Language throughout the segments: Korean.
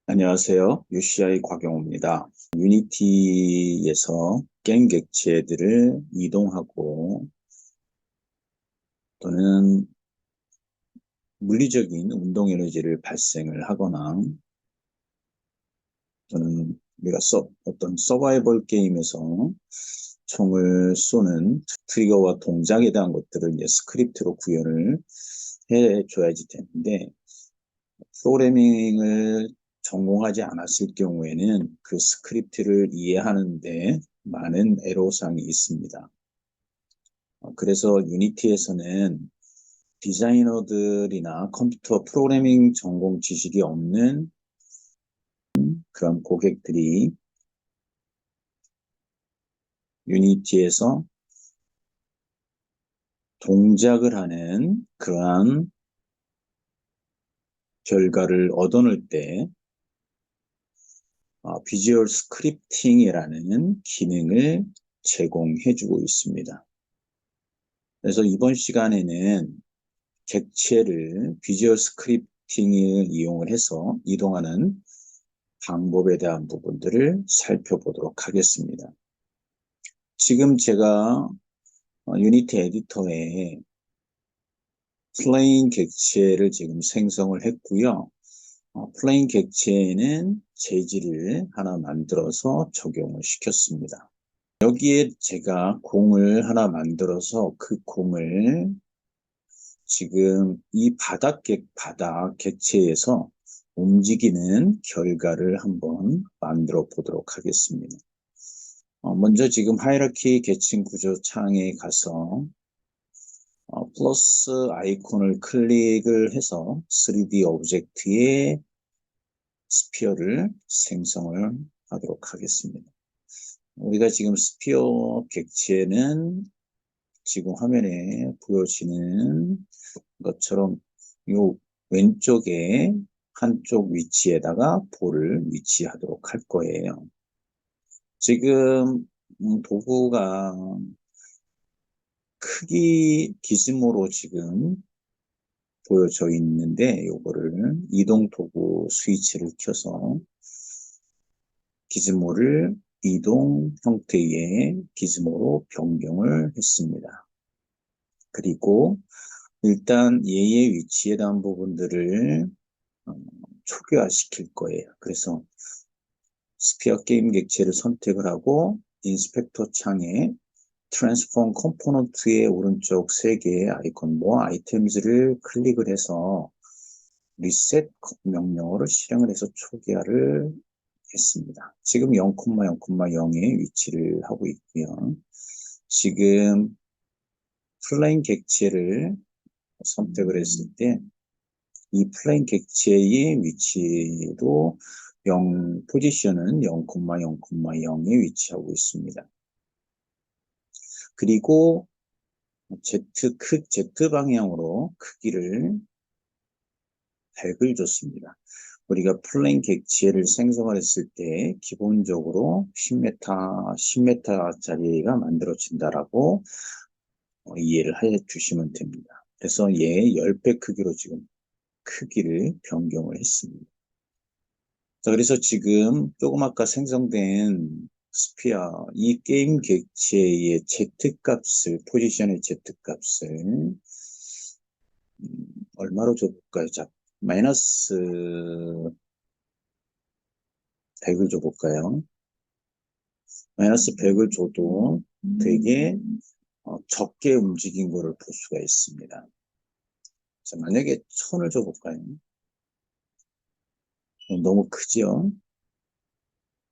안녕하세요. UCI 곽영호입니다. 유니티에서 게임 객체들을 이동하고 또는 물리적인 운동 에너지를 발생을 하거나 또는 우리가 어떤 서바이벌 게임에서 총을 쏘는 트리거와 동작에 대한 것들을 이제 스크립트로 구현을 해줘야지 되는데 프로그래밍을 전공하지 않았을 경우에는 그 스크립트를 이해하는데 많은 애로사항이 있습니다. 그래서 유니티에서는 디자이너들이나 컴퓨터 프로그래밍 전공 지식이 없는 그런 고객들이 유니티에서 동작을 하는 그러한 결과를 얻어낼 때 비주얼 스크립팅이라는 기능을 제공해주고 있습니다. 그래서 이번 시간에는 객체를 비주얼 스크립팅을 이용을 해서 이동하는 방법에 대한 부분들을 살펴보도록 하겠습니다. 지금 제가 유니티 에디터에 플레인 객체를 지금 생성을 했고요. 플레인 객체에는 재질을 하나 만들어서 적용을 시켰습니다. 여기에 제가 공을 하나 만들어서 그 공을 지금 이 바닥 객체에서 움직이는 결과를 한번 만들어 보도록 하겠습니다. 먼저 지금 하이라키 계층 구조 창에 가서 플러스 아이콘을 클릭을 해서 3D 오브젝트의 스피어를 생성을 하도록 하겠습니다. 우리가 지금 스피어 객체는 지금 화면에 보여지는 것처럼 요 왼쪽에 한쪽 위치에다가 볼을 위치하도록 할 거예요. 지금 도구가 크기 기준으로 지금 보여져 있는데 요거를 이동 도구 스위치를 켜서 기즈모를 이동 형태의 기즈모로 변경을 했습니다. 그리고 일단 얘의 위치에 대한 부분들을 초기화시킬 거예요. 그래서 스피어 게임 객체를 선택을 하고 인스펙터 창에 트랜스폼 컴포넌트의 오른쪽 3개의 아이콘 아이템즈를 클릭을 해서 리셋 명령어를 실행을 해서 초기화를 했습니다. 지금 0,0,0의 위치를 하고 있고요. 지금 플레인 객체를 선택을 했을 때 이 플레인 객체의 위치도 포지션은 0,0,0에 위치하고 있습니다. 그리고 Z 방향으로 크기를 100을 줬습니다. 우리가 플레인 객체를 생성을 했을 때 기본적으로 10m짜리가 만들어진다라고 이해를 해 주시면 됩니다. 그래서 얘 10배 크기로 지금 크기를 변경을 했습니다. 자, 그래서 지금 조금 아까 생성된 스피어, 이 게임 객체의 Z값을, 포지션의 Z값을 얼마로 줘볼까요? 자, 마이너스 100을 줘볼까요? 마이너스 100을 줘도 되게 적게 움직인 거를 볼 수가 있습니다. 자, 만약에 1000을 줘볼까요? 너무 크죠?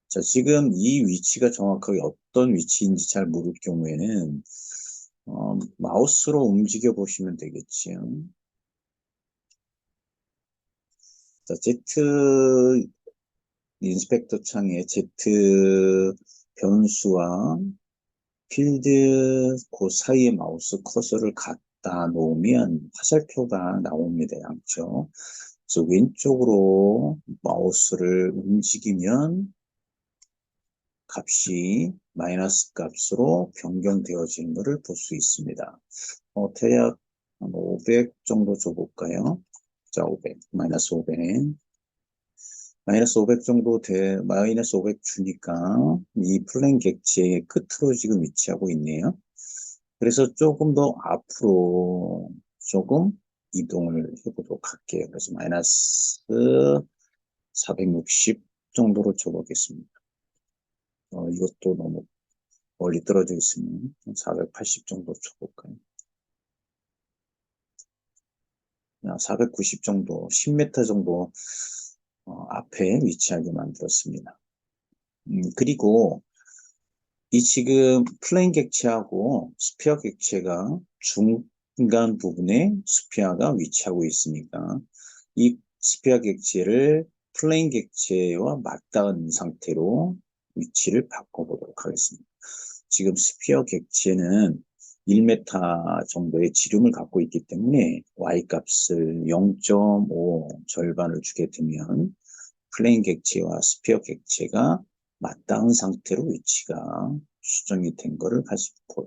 자, 지금 이 위치가 정확하게 어떤 위치인지 잘 모를 경우에는 마우스로 움직여 보시면 되겠지요. 자, Z 인스펙터 창에 Z 변수와 필드 그 사이에 마우스 커서를 갖다 놓으면 화살표가 나옵니다. 양쪽. 그래서 왼쪽으로 마우스를 움직이면 값이 마이너스 값으로 변경되어지는 것을 볼 수 있습니다. 대략 500 정도 줘볼까요? 자, 500, 마이너스 500. 마이너스 500 정도 마이너스 500 주니까 이 플랜 객체의 끝으로 지금 위치하고 있네요. 그래서 조금 더 앞으로 조금 이동을 해보도록 할게요. 그래서 마이너스 460 정도로 줘보겠습니다. 이것도 너무 멀리 떨어져 있으면 480 정도 줘볼까요? 490 정도, 10m 정도 앞에 위치하게 만들었습니다. 그리고 이 지금 플레인 객체하고 스피어 객체가 중간 부분에 스피어가 위치하고 있으니까 이 스피어 객체를 플레인 객체와 맞닿은 상태로 위치를 바꿔보도록 하겠습니다. 지금 스피어 객체는 1m 정도의 지름을 갖고 있기 때문에 y 값을 0.5 절반을 주게 되면 플레인 객체와 스피어 객체가 맞닿은 상태로 위치가 수정이 된 것을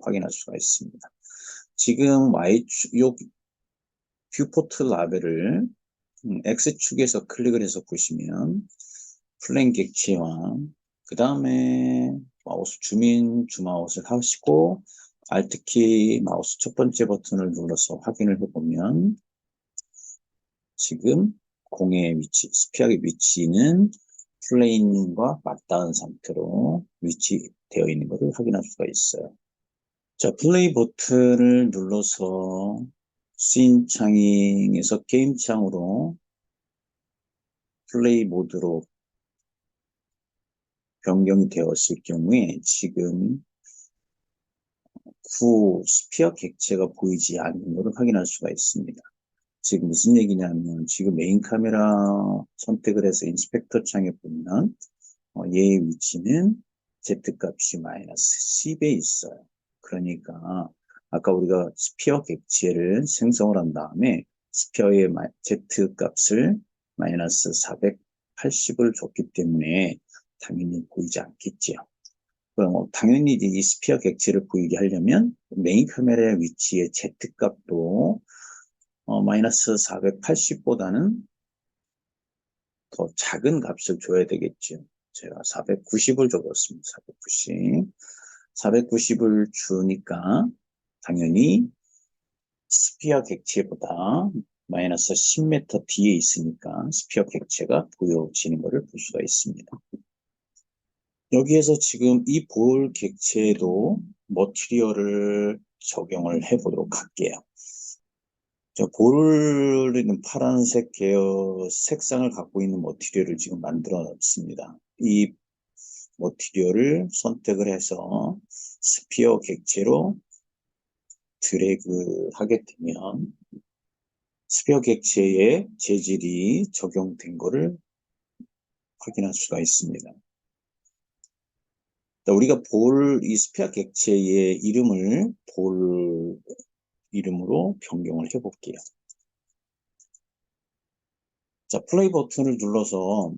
확인할 수가 있습니다. 지금 요 뷰포트 라벨을 X축에서 클릭을 해서 보시면 플레인 객체와 그 다음에 마우스 주마우스를 하시고 Alt키 마우스 첫 번째 버튼을 눌러서 확인을 해보면 지금 공의 위치, 스피어의 위치는 플레인과 맞닿은 상태로 위치되어 있는 것을 확인할 수가 있어요. 자, 플레이 버튼을 눌러서 씬 창에서 게임 창으로 플레이 모드로 변경이 되었을 경우에 지금 구 스피어 객체가 보이지 않는 것을 확인할 수가 있습니다. 지금 무슨 얘기냐면 지금 메인 카메라 선택을 해서 인스펙터 창에 보면 얘의 위치는 Z값이 마이너스 10에 있어요. 그러니까 아까 우리가 스피어 객체를 생성을 한 다음에 스피어의 Z값을 마이너스 480을 줬기 때문에 당연히 보이지 않겠지요. 그럼 당연히 이 스피어 객체를 보이게 하려면 메인 카메라의 위치의 Z값도 마이너스 480보다는 더 작은 값을 줘야 되겠죠. 제가 490을 줘봤습니다. 490. 490을 주니까 당연히 스피어 객체보다 마이너스 10m 뒤에 있으니까 스피어 객체가 보여지는 것을 볼 수가 있습니다. 여기에서 지금 이 볼 객체에도 머티리얼을 적용을 해보도록 할게요. 볼은 파란색 계열 색상을 갖고 있는 머티리얼을 지금 만들어놨습니다. 이 머티리얼을 선택을 해서 스피어 객체로 드래그 하게 되면 스피어 객체의 재질이 적용된 것을 확인할 수가 있습니다. 우리가 이 스피어 객체의 이름을 볼 이름으로 변경을 해볼게요. 자, 플레이 버튼을 눌러서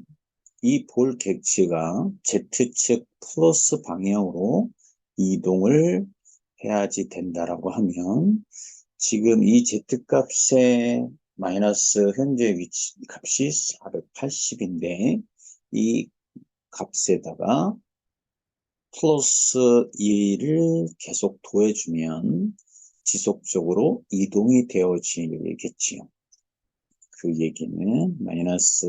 이 볼 객체가 Z축 플러스 방향으로 이동을 해야지 된다라고 하면 지금 이 Z값의 마이너스 현재 위치 값이 480인데 이 값에다가 플러스 2를 계속 더해주면 지속적으로 이동이 되어지겠지요. 그 얘기는 마이너스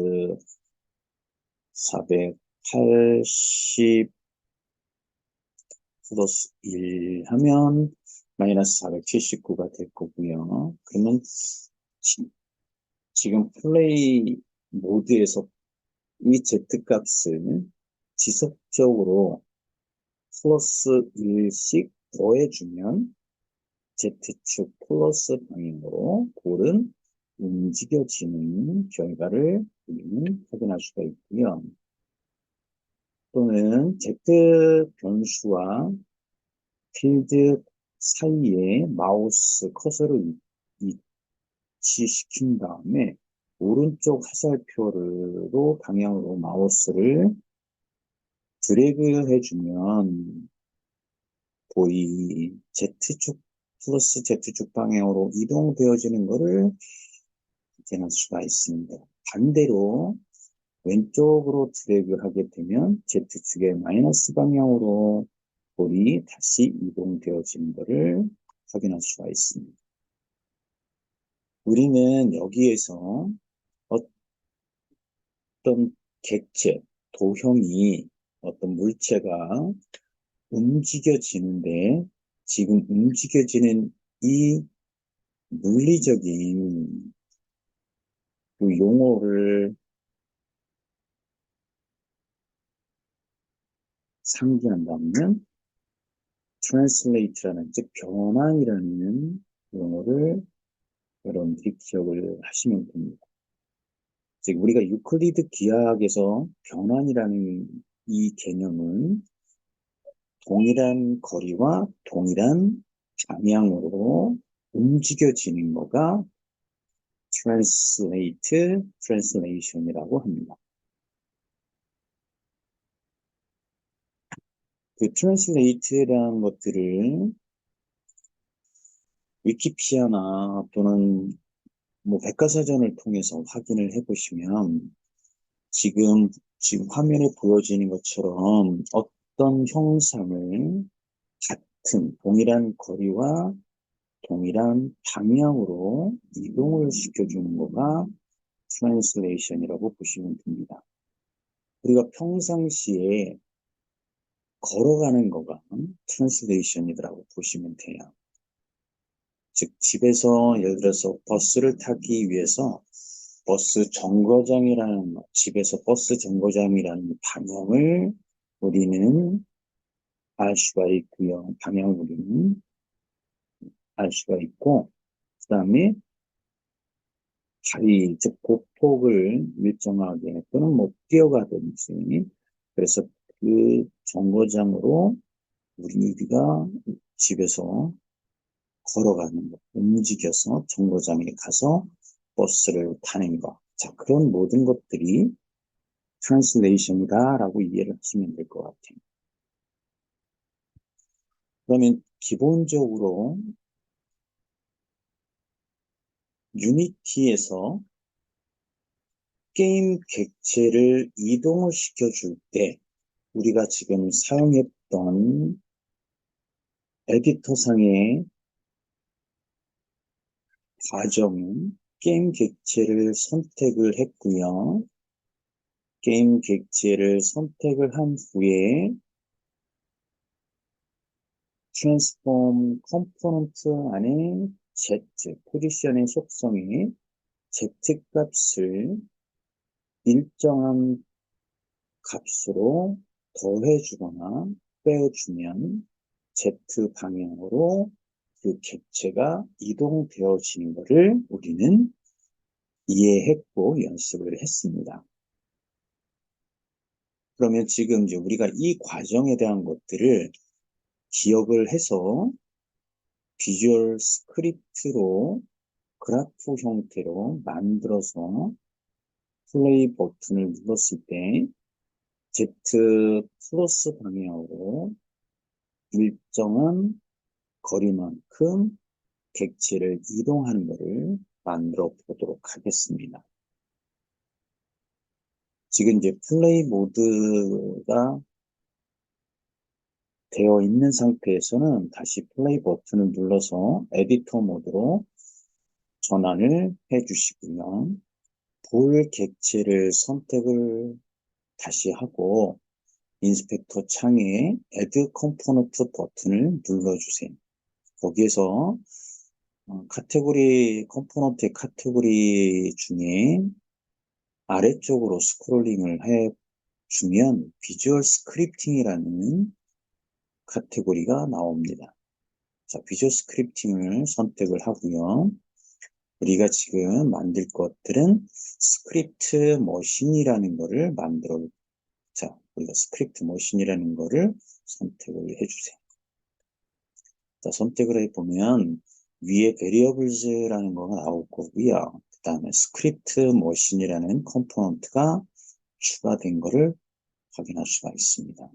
480 플러스 1 하면 마이너스 479가 될 거고요. 그러면 지금 플레이 모드에서 이 Z값을 지속적으로 플러스 1씩 더해주면 Z축 플러스 방향으로 볼은 움직여지는 결과를 우리는 확인할 수가 있고요. 또는 Z 변수와 필드 사이에 마우스 커서를 위치시킨 다음에 오른쪽 화살표로 방향으로 마우스를 드래그 해주면 거의 Z축 플러스 Z축 방향으로 이동되어지는 것을 확인할 수가 있습니다. 반대로 왼쪽으로 드래그 하게 되면 Z축의 마이너스 방향으로 볼이 다시 이동되어지는 것을 확인할 수가 있습니다. 우리는 여기에서 어떤 객체, 도형이 어떤 물체가 움직여지는데 지금 움직여지는 이 물리적인 그 용어를 상기한다면 translate라는 즉 변환이라는 용어를 여러분들이 기억을 하시면 됩니다. 즉 우리가 유클리드 기하학에서 변환이라는 이 개념은 동일한 거리와 동일한 방향으로 움직여지는 거가 translation이라고 합니다. 그 translate라는 것들을 위키피디아나 또는 뭐 백과사전을 통해서 확인을 해보시면 지금 화면에 보여지는 것처럼 어떤 형상을 같은 동일한 거리와 동일한 방향으로 이동을 시켜주는 거가 translation이라고 보시면 됩니다. 우리가 평상시에 걸어가는 거가 translation이라고 보시면 돼요. 즉 집에서 예를 들어서 버스를 타기 위해서 집에서 버스 정거장이라는 방향을 우리는 알 수가 있고요. 방향을 우리는 알 수가 있고, 그 다음에 다리, 즉 보폭을 일정하게 또는 뭐 뛰어가든지, 그래서 그 정거장으로 우리가 집에서 걸어가는 것, 움직여서 정거장에 가서 버스를 타는 것. 자, 그런 모든 것들이 트랜슬레이션이다라고 이해를 하시면 될 것 같아요. 그러면 기본적으로 유니티에서 게임 객체를 이동을 시켜줄 때 우리가 지금 사용했던 에디터상의 과정은 게임 객체를 선택을 했고요. 게임 객체를 선택을 한 후에 트랜스폼 컴포넌트 안에 Z, 포지션의 속성에 Z 값을 일정한 값으로 더해주거나 빼주면 Z 방향으로 그 객체가 이동되어지는 것을 우리는 이해했고 연습을 했습니다. 그러면 지금 이제 우리가 이 과정에 대한 것들을 기억을 해서 비주얼 스크립트로 그래프 형태로 만들어서 플레이 버튼을 눌렀을 때 Z 플러스 방향으로 일정한 거리만큼 객체를 이동하는 것을 만들어 보도록 하겠습니다. 지금 이제 플레이 모드가 되어 있는 상태에서는 다시 플레이 버튼을 눌러서 에디터 모드로 전환을 해 주시고요. 볼 객체를 선택을 다시 하고 인스펙터 창에 Add Component 버튼을 눌러주세요. 거기에서 컴포넌트의 카테고리 중에 아래쪽으로 스크롤링을 해주면 비주얼 스크립팅이라는 카테고리가 나옵니다. 자, 비주얼 스크립팅을 선택을 하고요. 우리가 지금 만들 것들은 스크립트 머신이라는 거를 우리가 스크립트 머신이라는 거를 선택을 해주세요. 자, 선택을 해보면 위에 variables라는 거가 나올 거고요. 그 다음에 스크립트 머신이라는 컴포넌트가 추가된 거를 확인할 수가 있습니다.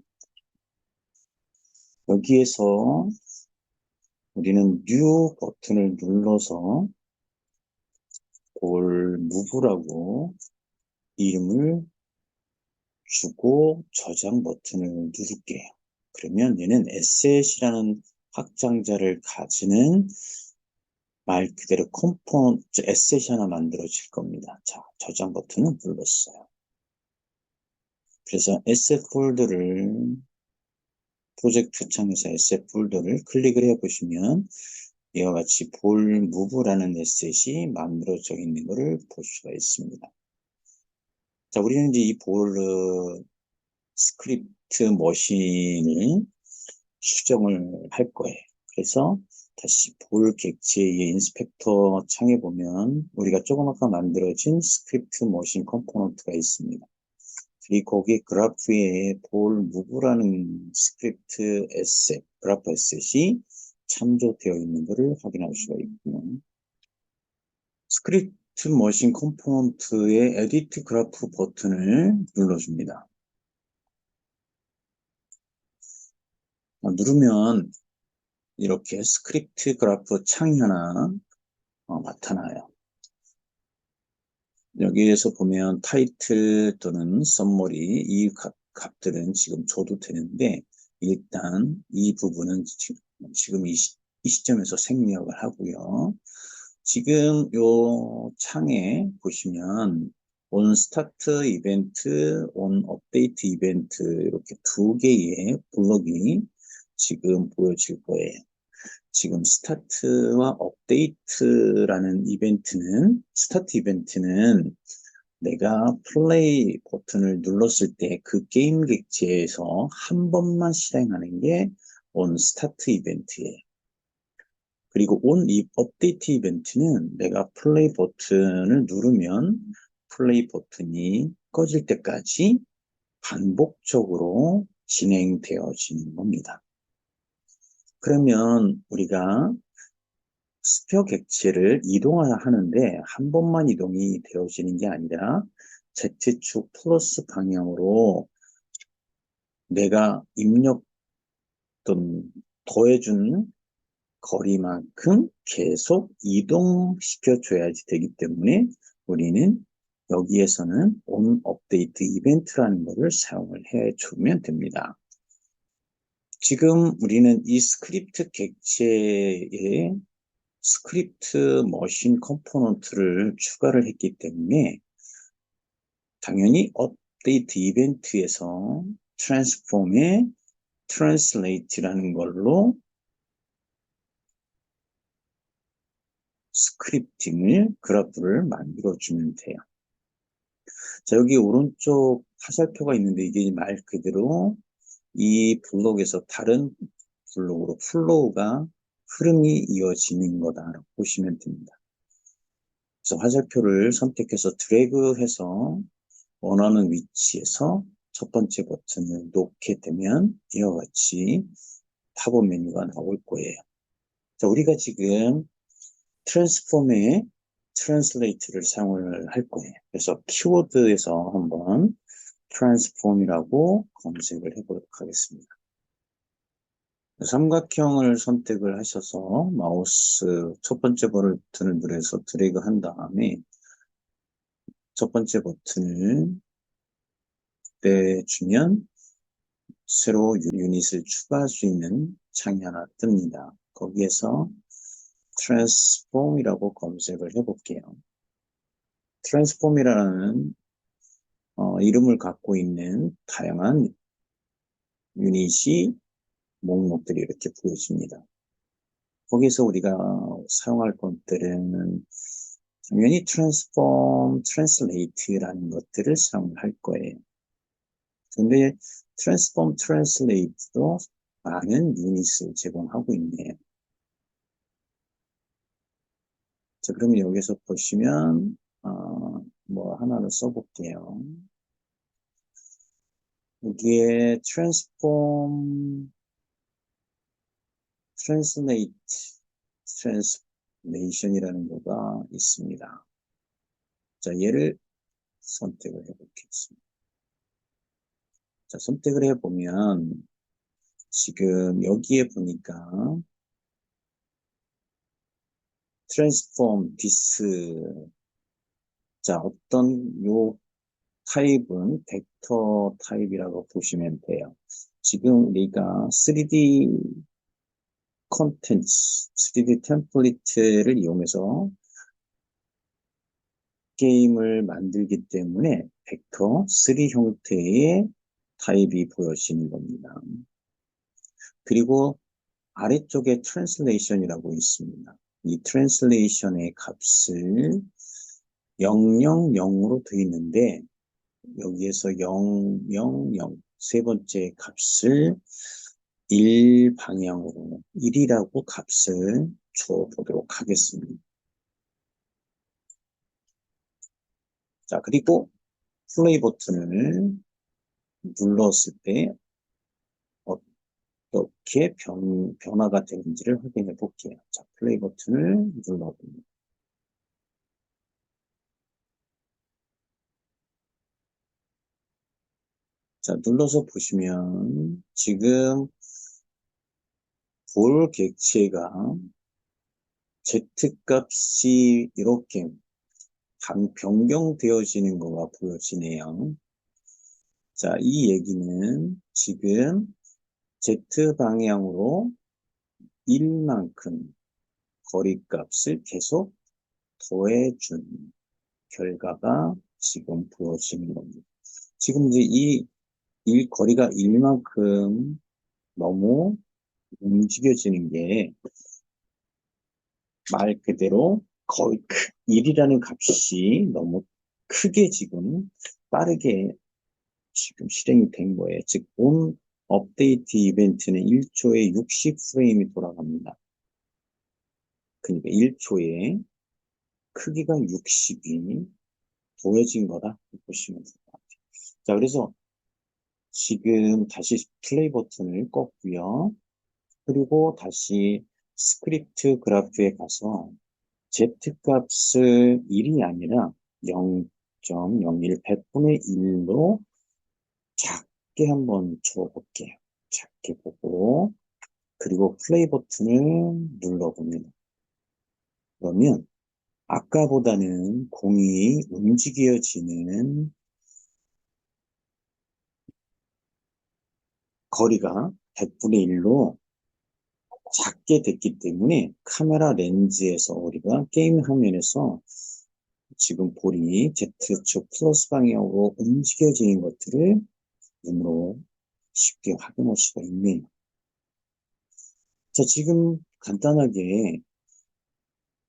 여기에서 우리는 new 버튼을 눌러서 볼 무브라고 이름을 주고 저장 버튼을 누를게요. 그러면 얘는 에셋이라는 확장자를 가지는 말 그대로 컴포넌트 에셋이 하나 만들어질 겁니다. 자, 저장 버튼을 눌렀어요. 그래서 에셋 폴더를 프로젝트 창에서 에셋 폴더를 클릭을 해보시면 이와 같이 볼 무브라는 에셋이 만들어져 있는 것을 볼 수가 있습니다. 자, 우리는 이제 이 볼 스크립트 머신을 수정을 할 거예요. 그래서 다시 볼 객체의 인스펙터 창에 보면 우리가 조금 아까 만들어진 스크립트 머신 컴포넌트가 있습니다. 그리고 거기에 그래프에 볼 무브라는 스크립트 에셋, 그래프 에셋이 참조되어 있는 것을 확인할 수가 있고요. 스크립트 머신 컴포넌트의 에디트 그래프 버튼을 눌러줍니다. 누르면 이렇게 스크립트 그래프 창이 하나 나타나요. 여기에서 보면 타이틀 또는 썸머리 이 값들은 지금 줘도 되는데 일단 이 부분은 지금 이 시점에서 생략을 하고요. 지금 요 창에 보시면 on 스타트 이벤트, on 업데이트 이벤트 이렇게 두 개의 블럭이 지금 보여질 거예요. 지금 스타트와 업데이트라는 스타트 이벤트는 내가 플레이 버튼을 눌렀을 때 그 게임 객체에서 한 번만 실행하는 게 on 스타트 이벤트예요. 그리고 on 업데이트 이벤트는 내가 플레이 버튼을 누르면 플레이 버튼이 꺼질 때까지 반복적으로 진행되어지는 겁니다. 그러면 우리가 스피어 객체를 이동하는데 한 번만 이동이 되어지는 게 아니라 Z축 플러스 방향으로 내가 입력 또는 더해준 거리만큼 계속 이동시켜줘야지 되기 때문에 우리는 여기에서는 on 업데이트 이벤트라는 것을 사용을 해주면 됩니다. 지금 우리는 이 스크립트 객체에 스크립트 머신 컴포넌트를 추가를 했기 때문에 당연히 업데이트 이벤트에서 트랜스폼의 translate라는 걸로 스크립팅을 그래프를 만들어주면 돼요. 자, 여기 오른쪽 화살표가 있는데 이게 말 그대로 이 블록에서 다른 블록으로 플로우가 흐름이 이어지는 거다라고 보시면 됩니다. 그래서 화살표를 선택해서 드래그해서 원하는 위치에서 첫 번째 버튼을 놓게 되면 이와 같이 팝업 메뉴가 나올 거예요. 자, 우리가 지금 트랜스폼의 트랜슬레이트를 사용을 할 거예요. 그래서 키워드에서 한번 트랜스폼이라고 검색을 해보도록 하겠습니다. 삼각형을 선택을 하셔서 마우스 첫 번째 버튼을 누르서 드래그 한 다음에 첫 번째 버튼을 떼주면 새로 유닛을 추가할 수 있는 창이 하나 뜹니다. 거기에서 transform이라고 검색을 해볼게요. transform이라는 이름을 갖고 있는 다양한 유닛이 목록들이 이렇게 보여집니다. 거기서 우리가 사용할 것들은 당연히 transform, translate라는 것들을 사용할 거예요. 근데 transform, translate도 많은 유닛을 제공하고 있네요. 자, 그러면 여기서 보시면 뭐 하나를 써볼게요. 여기에 transform, translate, translation이라는 거가 있습니다. 자, 얘를 선택을 해보겠습니다. 자, 선택을 해보면 지금 여기에 보니까 transform this 자, 어떤 요 타입은 벡터 타입이라고 보시면 돼요. 지금 우리가 3D 콘텐츠, 3D 템플릿을 이용해서 게임을 만들기 때문에 벡터 3 형태의 타입이 보여지는 겁니다. 그리고 아래쪽에 트랜슬레이션이라고 있습니다. 이 트랜슬레이션의 값을 000으로 되어 있는데 여기에서 000 세 번째 값을 1 방향으로 1이라고 값을 줘보도록 하겠습니다. 자, 그리고 플레이 버튼을 눌렀을 때 어떻게 변화가 되는지를 확인해 볼게요. 자, 플레이 버튼을 눌러봅니다. 자, 눌러서 보시면 지금 볼 객체가 Z값이 이렇게 변경되어지는 거가 보여지네요. 자, 이 얘기는 지금 Z 방향으로 1만큼 거리값을 계속 더해준 결과가 지금 보여지는 겁니다. 지금 이제 이 거리가 1만큼 너무 움직여지는 게 말 그대로 거의 1이라는 값이 너무 크게 지금 빠르게 지금 실행이 된 거예요. 즉, 온 업데이트 이벤트는 1초에 60프레임이 돌아갑니다. 그러니까 1초에 크기가 60이 더해진 거다 보시면 됩니다. 자, 그래서 지금 다시 플레이 버튼을 껐고요. 그리고 다시 스크립트 그래프에 가서 Z값을 1이 아니라 0.01 100분의 1로 작게 한번 줘볼게요. 작게 보고 그리고 플레이 버튼을 눌러봅니다. 그러면 아까보다는 공이 움직여지는 거리가 100분의 1로 작게 됐기 때문에 카메라 렌즈에서 우리가 게임 화면에서 지금 볼이 Z축 플러스 방향으로 움직여지는 것들을 눈으로 쉽게 확인할 수가 있네요. 자, 지금 간단하게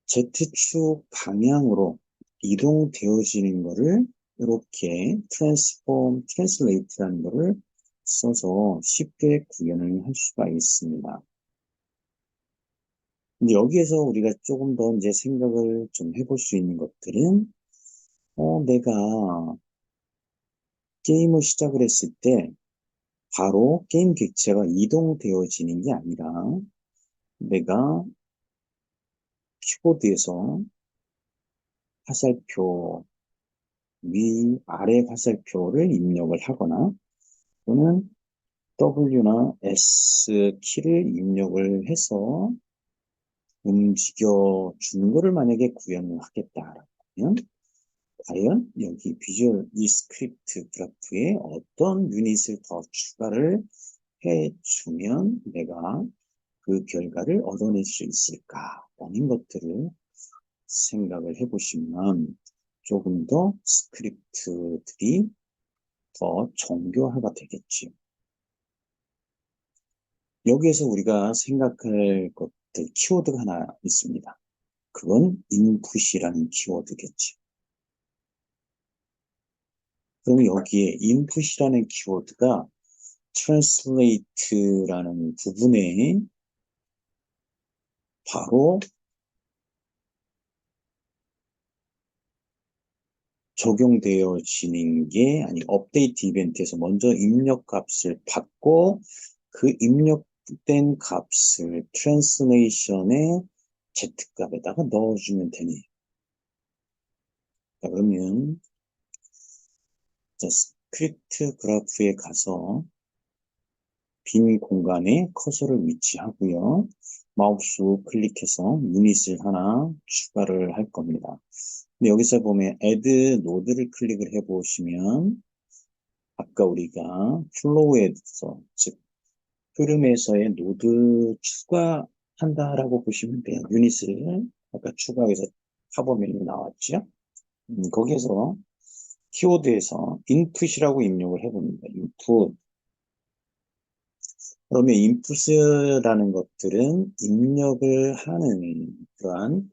Z축 방향으로 이동되어지는 거를 이렇게 트랜스폼, 트랜슬레이트라는 거를 써서 쉽게 구현을 할 수가 있습니다. 근데 여기에서 우리가 조금 더 이제 생각을 좀 해볼 수 있는 것들은, 내가 게임을 시작을 했을 때 바로 게임 객체가 이동되어지는 게 아니라 내가 키보드에서 화살표 위, 아래 화살표를 입력을 하거나 또는 W나 S 키를 입력을 해서 움직여 주는 거를 만약에 구현을 하겠다라면 과연 여기 비주얼 이 스크립트 그래프에 어떤 유닛을 더 추가를 해주면 내가 그 결과를 얻어낼 수 있을까라는 것들을 생각을 해보시면 조금 더 스크립트들이 더 정교화가 되겠지요. 여기에서 우리가 생각할 것들, 키워드가 하나 있습니다. 그건 input이라는 키워드겠죠. 그러면 여기에 input이라는 키워드가 translate라는 부분에 바로 적용되어지는 게, 아니, 업데이트 이벤트에서 먼저 입력 값을 받고 그 입력된 값을 트랜스레이션의 Z값에다가 넣어주면 되네요. 자, 그러면 자, 스크립트 그래프에 가서 빈 공간에 커서를 위치하고요. 마우스 클릭해서 유닛을 하나 추가를 할 겁니다. 근데 여기서 보면 add node를 클릭을 해보시면 아까 우리가 플로우에서 즉 흐름에서의 노드 추가한다라고 보시면 돼요. 유닛을 아까 추가해서 팝업 메뉴 나왔죠? 거기에서 키워드에서 input이라고 입력을 해봅니다. input. 그러면 input이라는 것들은 입력을 하는 그러한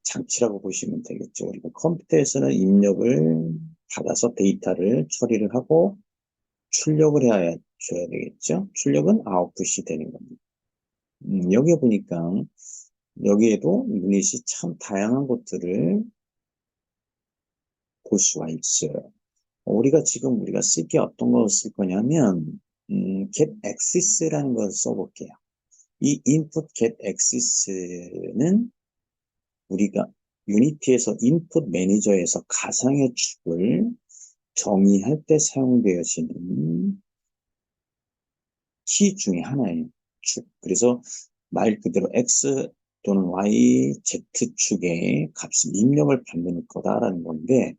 장치라고 보시면 되겠죠. 그리고 컴퓨터에서는 입력을 받아서 데이터를 처리를 하고 출력을 줘야 되겠죠. 출력은 아웃풋이 되는 겁니다. 여기 보니까 여기에도 유닛이 참 다양한 것들을 볼 수가 있어요. 우리가 쓸 게 어떤 걸 쓸 거냐면, get access라는 걸 써볼게요. 이 input get access는 우리가 유니티에서 인풋 매니저에서 가상의 축을 정의할 때 사용되어지는 키 중에 하나예요. 축. 그래서 말 그대로 X 또는 Y, Z축의 값을 입력을 받는 거다라는 건데,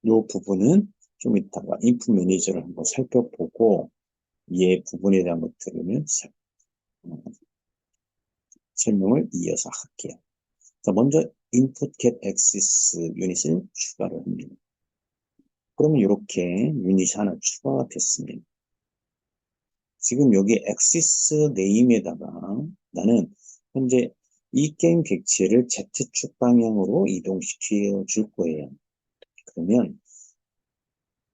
이 부분은 좀 이따가 인풋 매니저를 한번 살펴보고, 이 부분에 대한 것들을 어, 설명을 이어서 할게요. 자, 먼저 input get access 유닛을 추가를 합니다. 그러면 이렇게 유닛이 하나 추가가 됐습니다. 지금 여기 access name에다가 나는 현재 이 게임 객체를 Z축 방향으로 이동시켜 줄 거예요. 그러면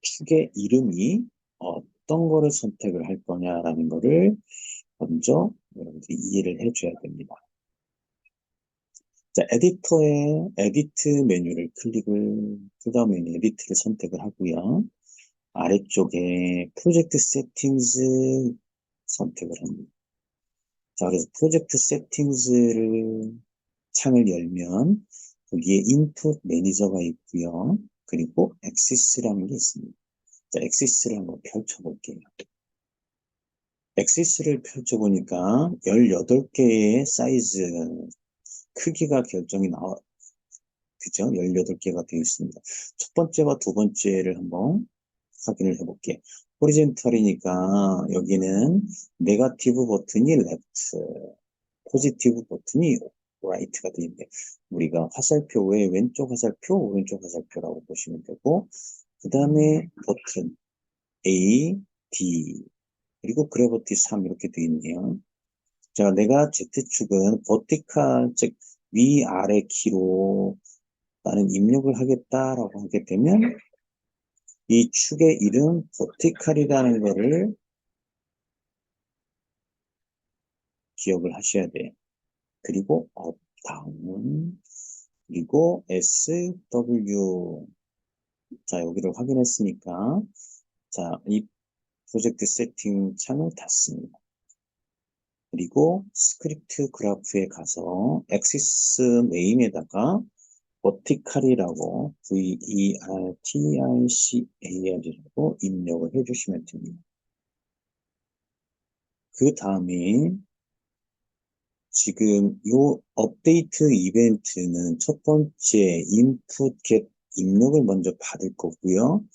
축의 이름이 어떤 거를 선택을 할 거냐라는 거를 먼저 여러분들이 이해를 해줘야 됩니다. 자, 에디터의 에디트 메뉴를 그 다음에 에디트를 선택을 하고요. 아래쪽에 프로젝트 세팅즈 선택을 합니다. 자, 그래서 프로젝트 세팅즈를 창을 열면 거기에 인풋 매니저가 있고요. 그리고 액시스라는 게 있습니다. 자, 액시스를 한번 펼쳐볼게요. 액시스를 펼쳐보니까 18개의 사이즈 크기가 결정이 그죠? 18개가 되어 있습니다. 첫 번째와 두 번째를 한번 확인을 해볼게요. 호리젠털이니까 여기는 네거티브 버튼이 레프트, 포지티브 버튼이 라이트가 되어 있는데 우리가 화살표 외에 왼쪽 화살표, 오른쪽 화살표라고 보시면 되고 그 다음에 버튼 A, D 그리고 그래비티 3 이렇게 되어 있네요. 자, 내가 Z축은 버티칼 즉 위아래 키로 나는 입력을 하겠다라고 하게 되면 이 축의 이름 버티칼이라는 거를 기억을 하셔야 돼요. 그리고 업, 다운, 그리고 S, W. 자, 여기를 확인했으니까 자, 이 프로젝트 세팅 창을 닫습니다. 그리고 스크립트 그래프에 가서 엑시스 네임에다가 버티칼이라고 vertical이라고 입력을 해주시면 됩니다. 그 다음에 지금 요 업데이트 이벤트는 첫 번째 input get 입력을 먼저 받을 거고요.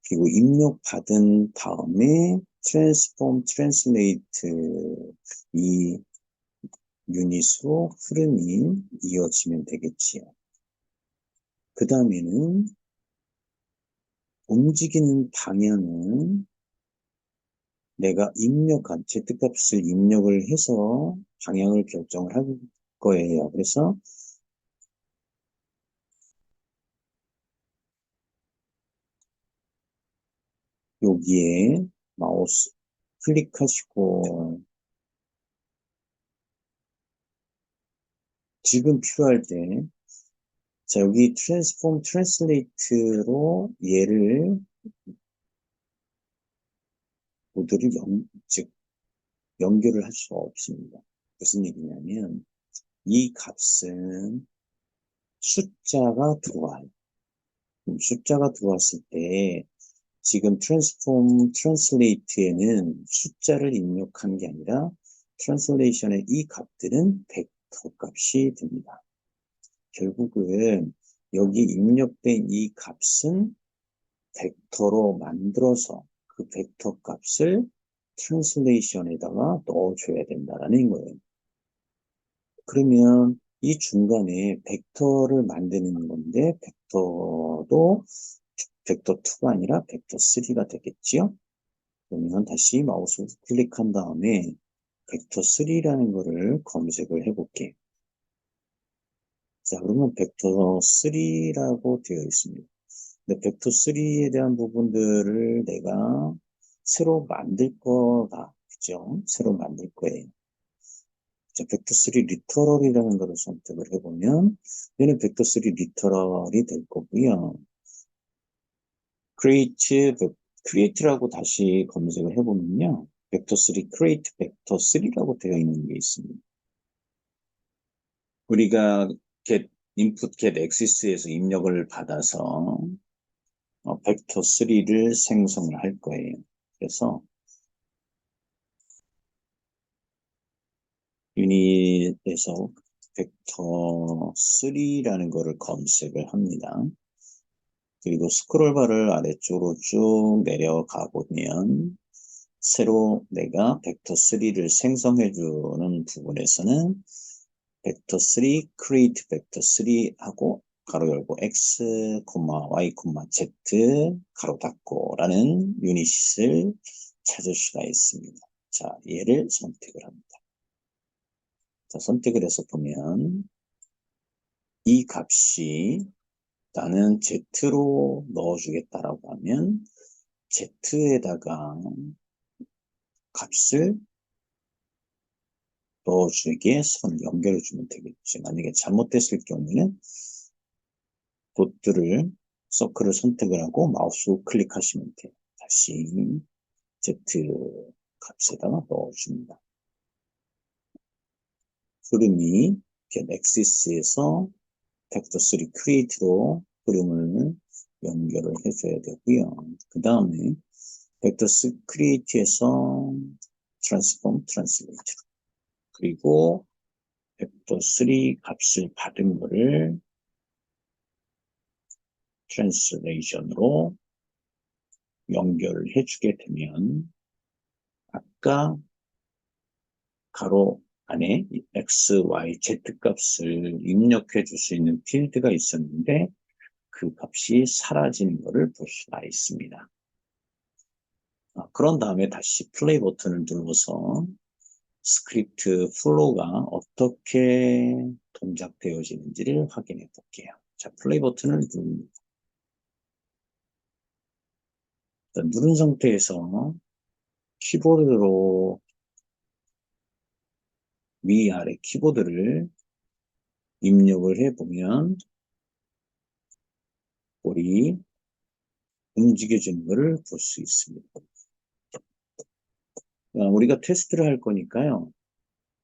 그리고 입력 받은 다음에 transform, translate 이 유닛으로 흐름이 이어지면 되겠지요. 그 다음에는 움직이는 방향은 내가 입력한 Z값을 입력을 해서 방향을 결정을 할 거예요. 그래서 여기에 마우스 클릭하시고 지금 필요할 때 자, 여기 transform translate로 얘를 모두를 즉 연결을 할 수가 없습니다. 무슨 얘기냐면 이 값은 숫자가 들어와요. 숫자가 들어왔을 때 지금 transform translate에는 숫자를 입력한 게 아니라 translation의 이 값들은 벡터 값이 됩니다. 결국은 여기 입력된 이 값은 벡터로 만들어서 그 벡터 값을 트랜슬레이션에다가 넣어줘야 된다라는 거예요. 그러면 이 중간에 벡터를 만드는 건데 벡터도 벡터2가 아니라 벡터3가 되겠지요? 그러면 다시 마우스 클릭한 다음에 벡터3라는 거를 검색을 해볼게요. 자, 그러면 벡터3라고 되어 있습니다. 근데 벡터3에 대한 부분들을 내가 새로 만들 거다. 그죠? 새로 만들 거예요. 자, 벡터3 리터럴이라는 거를 선택을 해보면 얘는 벡터3 리터럴이 될 거고요. create라고 다시 검색을 해보면요. 벡터3 create 벡터3라고 되어 있는 게 있습니다. 우리가 get input get access에서 입력을 받아서 벡터3를 생성을 할 거예요. 그래서 유닛에서 벡터3라는 거를 검색을 합니다. 그리고 스크롤바를 아래쪽으로 쭉 내려가 보면 새로 내가 벡터3를 생성해주는 부분에서는 벡터3 create 벡터3 하고 가로 열고 x, y, z 가로 닫고 라는 유닛을 찾을 수가 있습니다. 자, 얘를 선택을 합니다. 자, 선택을 해서 보면 이 값이 나는 Z로 넣어주겠다라고 하면 Z에다가 값을 넣어주기에 선 연결해주면 되겠지. 만약에 잘못됐을 경우에는 도트를 서클을 선택을 하고 마우스 클릭하시면 돼요. 다시 Z 값에다가 넣어줍니다. 흐름이 엑시스에서 벡터3 create로 흐름을 연결을 해줘야 되고요. 그 다음에 벡터3 create에서 transform, translate 그리고 벡터3 값을 받은 거를 translation으로 연결을 해주게 되면 아까 가로 안에 x, y, z 값을 입력해 줄 수 있는 필드가 있었는데 그 값이 사라지는 것을 볼 수가 있습니다. 그런 다음에 다시 플레이 버튼을 눌러서 스크립트 플로우가 어떻게 동작되어지는지를 확인해 볼게요. 자, 플레이 버튼을 누릅니다. 누른 상태에서 키보드로 위아래 키보드를 입력을 해보면 볼이 움직여지는 것을 볼 수 있습니다. 우리가 테스트를 할 거니까요.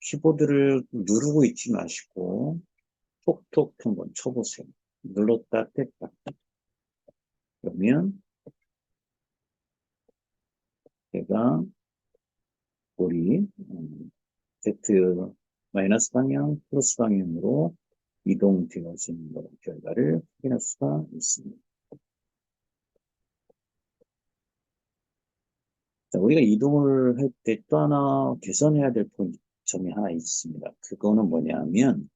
키보드를 누르고 있지 마시고 톡톡 한번 쳐보세요. 눌렀다 뗐다. 그러면 제가 볼이 Z 마이너스 방향, 플러스 방향으로 이동되어지는 결과를 확인할 수가 있습니다. 자, 우리가 이동을 할 때 또 하나 개선해야 될 점이 하나 있습니다. 그거는 뭐냐면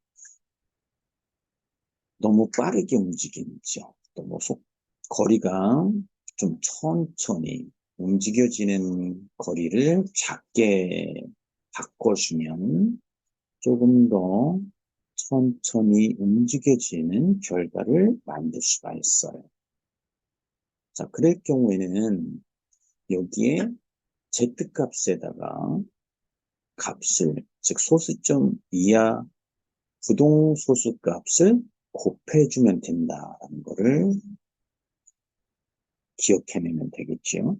너무 빠르게 움직이죠. 너무 거리가 좀 천천히 움직여지는 거리를 작게 바꿔주면 조금 더 천천히 움직여지는 결과를 만들 수가 있어요. 자, 그럴 경우에는 여기에 Z값에다가 값을, 즉 소수점 이하 부동소수 값을 곱해주면 된다는 거를 기억해내면 되겠죠.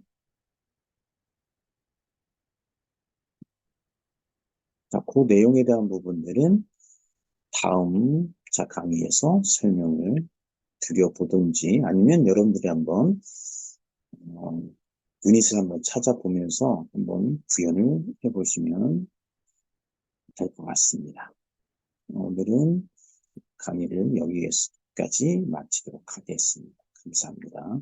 자, 그 내용에 대한 부분들은 다음 강의에서 설명을 드려보든지 아니면 여러분들이 한번 유닛을 한번 찾아보면서 한번 구현을 해보시면 될 것 같습니다. 오늘은 강의를 여기에서 여기까지 마치도록 하겠습니다. 감사합니다.